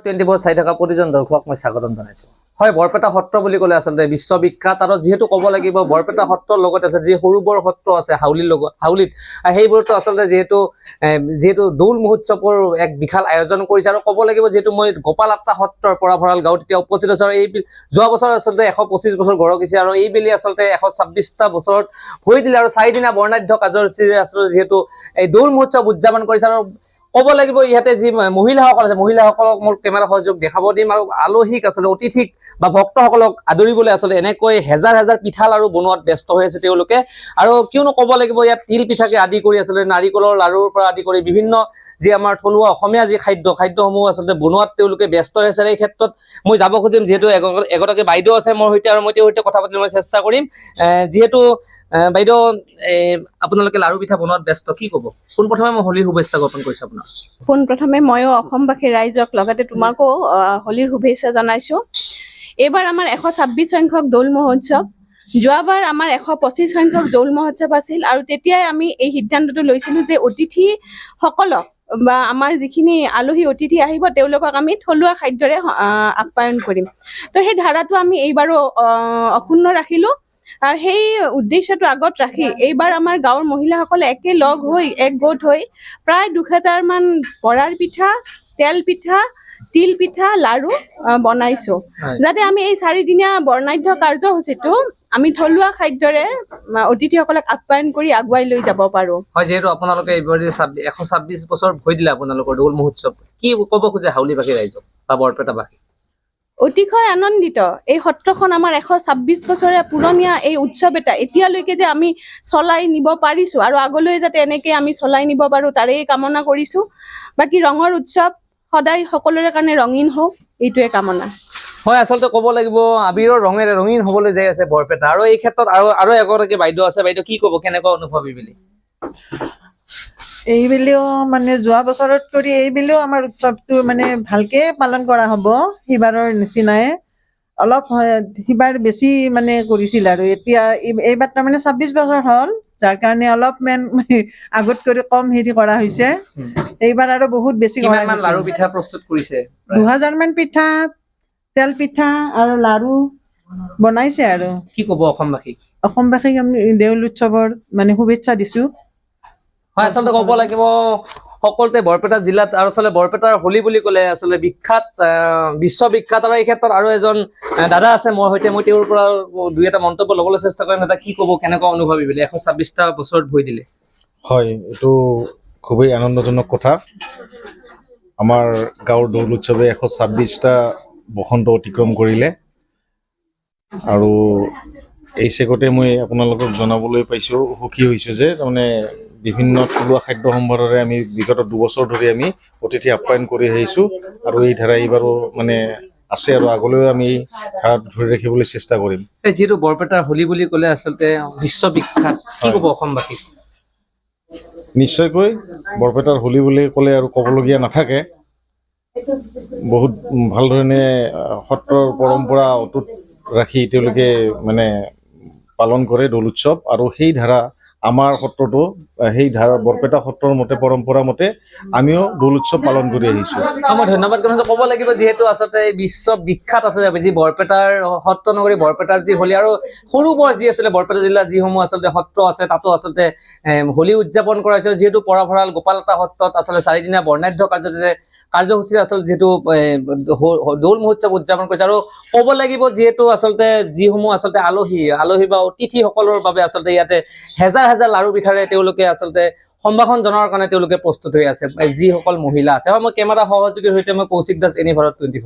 24 চাই থকা প্ৰতিজন দৰ্শকক মই স্বাগতম জনাইছো। হয়, বৰপেটা সত্ৰ বুলি ক'লে আচলতে বিশ্ববিখ্যাত আৰু যেহেতু ক'ব লাগিব বৰপেটা সত্ৰৰ লগতে আছে যি সৰু বৰ সত্ৰ আছে হাউলিত সেইবোৰতো আচলতে যেহেতু দৌল মহোৎসৱৰ এক বিশাল আয়োজন কৰিছে আৰু ক'ব লাগিব যেহেতু মই গোপালাট্টা সত্ৰৰ পৰা ভঁৰাল গাঁৱত এতিয়া উপস্থিত আছো আৰু এই যোৱা বছৰ আচলতে 125 বছৰ গঢ়কিছে আৰু এই বেলি আচলতে 126টা বছৰত ভৰি দিলে আৰু 4 দিনা বৰ্ণাঢ্য কাৰ্যসূচীৰে আচলতে যেহেতু এই দৌল মহোৎসৱ উদযাপন কৰিছে আৰু ক'ব লাগিব ইয়াতে যি মহিলাসকল আছে মহিলাসকলক মোৰ কেমেৰা সহযোগ দেখাব দিম আৰু আলহীক আচলতে অতিথিক বা ভক্তসকলক আদৰিবলৈ আচলতে এনেকৈ হেজাৰ হেজাৰ পিঠা লাৰু বনোৱাত ব্যস্ত হৈ আছে তেওঁলোকে আৰু কিয়নো ক'ব লাগিব ইয়াত তিল পিঠাকে আদি কৰি আচলতে নাৰিকলৰ লাৰুৰ পৰা আদি কৰি বিভিন্ন যি আমাৰ থলুৱা অসমীয়া যি খাদ্যসমূহ আচলতে বনোৱাত তেওঁলোকে ব্যস্ত হৈ আছে। এই ক্ষেত্ৰত মই যাব খুজিম যিহেতু এগৰাকী বাইদেউ আছে মোৰ সৈতে আৰু মই তেওঁৰ সৈতে কথা পাতিবলৈ চেষ্টা কৰিম। যিহেতু বাইদেউ আপোনালোকে লাৰু পিঠা বনোৱাত ব্যস্ত, কি ক'ব? পোনপ্ৰথমে মই হোলীৰ শুভেচ্ছা জ্ঞাপন কৰিছো আপোনাক। পোনপ্ৰথমে ময়ো অসমবাসী ৰাইজক লগতে তোমাকো হোলীৰ শুভেচ্ছা জনাইছো। এইবাৰ আমাৰ 126 সংখ্যক দৌল মহোৎসৱ, যোৱাবাৰ আমাৰ 125 সংখ্যক দৌল মহোৎসৱ আছিল আৰু তেতিয়াই আমি এই সিদ্ধান্তটো লৈছিলো যে অতিথিসকলক বা আমাৰ যিখিনি আলহী অতিথি আহিব তেওঁলোকক আমি থলুৱা খাদ্যৰে আপ্যায়ন কৰিম। তো সেই ধাৰাটো আমি এইবাৰো অক্ষুণ্ণ ৰাখিলো আৰু সেই উদ্দেশ্যটো আগত ৰাখি এইবাৰ আমাৰ গাঁৱৰ মহিলাসকলে একেলগ হৈ একগোট হৈ প্ৰায় 2000 মান বৰাৰ পিঠা, তেল পিঠা, তিল পিঠা, লাৰু বনাইছো যাতে আমি এই 4 দিনীয়া বৰ্ণাঢ্য কাৰ্যসূচীটো আমি থলুৱা খাদ্যৰে অতিথিসকলক আপ্যায়ন কৰি আগুৱাই লৈ যাব পাৰো। হয়, যেহেতু আপোনালোকে এইবাৰ 126 বছৰ ভৰি দিলে আপোনালোকৰ দৌল মহোৎসৱ, কি ক'ব খোজে হাউলিবাসী ৰাইজক বা বৰপেটাবাসী? অতিশয় আনন্দিত। এই সত্ৰখন আমাৰ 126 বছৰে পুৰণীয়া এই উৎসৱ এটা এতিয়ালৈকে যে আমি চলাই নিব পাৰিছো আৰু আগলৈ যাতে এনেকে আমি চলাই নিব পাৰো তাৰেই কামনা কৰিছো। বাকী ৰঙৰ উৎসৱ সদায় সকলোৰে কাৰণে ৰঙীন হওক এইটোৱে কামনা। হয়, আচলতে ক'ব লাগিব আবিৰৰ ৰঙেৰে ৰঙীন হ'বলৈ যাই আছে বৰপেটা আৰু এই ক্ষেত্ৰত আৰু এগৰাকী বাইদেউ আছে। বাইদেউ, কি ক'ব, কেনেকুৱা অনুভৱ এইবেলি? এইবেলিও মানে যোৱা বছৰত কৰি এইবেলিও আমাৰ উৎসৱটো মানে ভালকে পালন কৰা হ'ব। সিবাৰৰ নিচিনাই অলপ সিবাৰ বেছি মানে কৰিছিল আৰু এতিয়া এইবাৰ তাৰমানে 26 বছৰ হ'ল যাৰ কাৰণে অলপমান আগত কৰি কম হেৰি কৰা হৈছে। এইবাৰ আৰু বহুত বেছি কৰা হৈছে। লাৰু পিঠা প্ৰস্তুত কৰিছে? 2000 মান পিঠা, তেল পিঠা আৰু লাৰু বনাইছে। আৰু কি ক'ব অসমবাসীক? অসমবাসীক আমি দেউল উৎসৱৰ মানে শুভেচ্ছা দিছো। হয়, আচলতে ক'ব লাগিব সকলোতে বৰপেটা জিলাত আৰু আচলতে বৰপেটাৰ হোলী বুলি ক'লে আচলতে বিখ্যাত বিশ্ববিখ্যাত আৰু এই ক্ষেত্ৰত আৰু এজন দাদা আছে মোৰ সৈতে, মই তেওঁৰ পৰা 2-এটা মন্তব্য ল'বলৈ চেষ্টা কৰিম। দাদা, কি ক'ব, কেনেকুৱা অনুভৱ এইবেলি 126টা বছৰত ভৰি দিলে? হয়, এইটো খুবেই আনন্দজনক কথা। আমাৰ গাঁৱৰ দৌল উৎসৱে 126টা বসন্ত অতিক্ৰম কৰিলে আৰু এই চেগতে মই আপোনালোকক জনাবলৈ পাইছোঁ, সুখী হৈছোঁ যে তাৰমানে বিভিন্ন থলুৱা খাদ্য সম্ভাৰেৰে আমি বিগত 2 বছৰ ধৰি আমি অতিথি আপ্যায়ন কৰি আহিছোঁ আৰু এই ধাৰা এইবাৰো মানে আছে আৰু আগলৈও আমি ধাৰা ধৰি ৰাখিবলৈ চেষ্টা কৰিম। যিহেতু বৰপেটাৰ হোলী বুলি ক'লে আচলতে বিশ্ববিখ্যাত, কি ক'ব অসমবাসীক? নিশ্চয়কৈ বৰপেটাৰ হোলী বুলি ক'লে আৰু ক'বলগীয়া নাথাকে। বহুত ভাল ধৰণে সত্ৰৰ পৰম্পৰা অটুট ৰাখি তেওঁলোকে মানে পালন কৰে দৌল উৎসৱ আৰু সেই ধাৰা আমাৰ সত্ৰটো সেই ধাৰা বৰপেটা সত্ৰৰ মতে পৰম্পৰা মতে আমিও দৌল উৎসৱ পালন কৰি আহিছোঁ। মই ধন্যবাদ জনাইছোঁ। ক'ব লাগিব যিহেতু আচলতে বিশ্ববিখ্যাত আছে যি বৰপেটাৰ সত্ৰ নগৰী বৰপেটাৰ যি হোলী আৰু সৰু বৰ যি আছিলে বৰপেটা জিলাৰ যিসমূহ আচলতে সত্ৰ আছে তাতো আচলতে হোলী উদযাপন কৰা হৈছে। যিহেতু পৰা ভঁৰাল গোপালাট্টা সত্ৰত আচলতে 4 দিনীয়া বৰ্ণাঢ্য কাৰ্যসূচী আচলতে যিটো দৌল মহোৎসৱ উদযাপন কৰিছে আৰু ক'ব লাগিব যিহেতু আচলতে যিসমূহ আচলতে আলহী বা অতিথিসকলৰ বাবে আচলতে ইয়াতে হেজাৰ হেজাৰ লাৰু পিঠাৰে তেওঁলোকে আচলতে সম্ভাষণ জনাৰ কাৰণে তেওঁলোকে প্ৰস্তুত হৈ আছে যিসকল মহিলা আছে। মই কেমেৰা সহযোগীৰ সৈতে মই কৌশিক দাস, এনি ভাৰত 24।